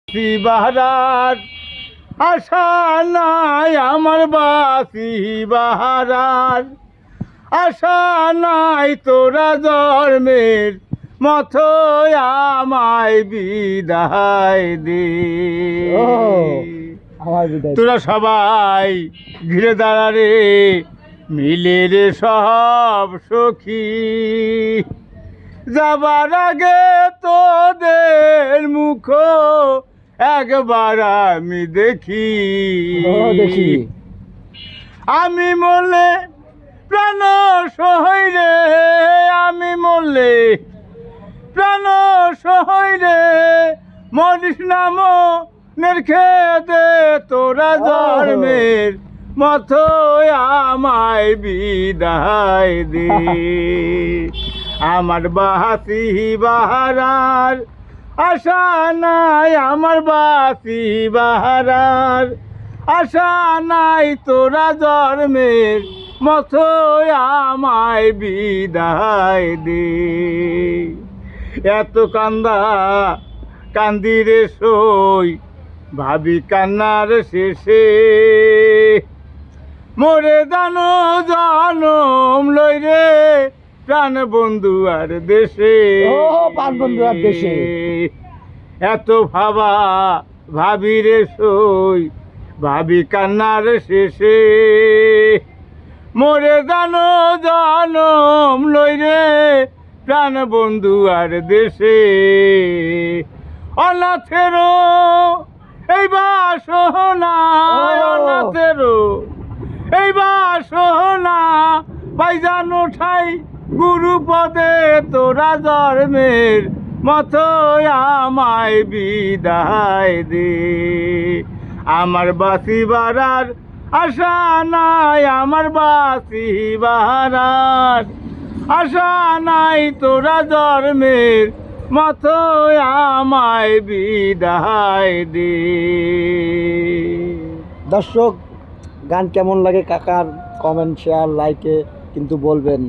বাহারার আশা নাই আমার বাসি বাহারার আশা নাই তোরা জন্মের মতো আমায় বিদায় দে। তোরা সবাই ঘিরে দাঁড়ারে মিলে রে সব সখী, যাবার আগে তোদের মুখ একবার আমি দেখি। আমি মরলে প্রাণ সহই রে, আমি মরলে প্রাণ সহই রে, মরিস নাম নেরখে দে তোরা জন্মের মতো আমায় বিদায় দে। আমার বাসি বাহারার আশা নাই, আমার বাসি বাহারার আশা নাই তোরা জন্মের মতো আমায় বিদায় দে। এত কান্দা কান্দিরে সই ভাবি কান্নার শেষে, মোরে জানো জনম লই রে প্রাণ বন্ধু আর দেশে, প্রাণ বন্ধু আর দেশে। এত ভাবা ভাবি রে সই ভাবি কান্নার শেষে, মোরে জানো জনম লই রে প্রাণ বন্ধু আর দেশে। অনাথেরও এই বাসনা, অনাথেরও এই বাসনা পাইজান ঠাই গুরু পদে তোরা জন্মের মতো আমায় বিদায় দে। আমার বাসি বাহারার আশা নাই, আমার বাসি বাহারার আশা নাই তোরা জন্মের মতো আমায় বিদায় দে। দর্শক, গান কেমন লাগে কাকার কমেন্ট শেয়ার লাইকে কিন্তু বলবেন।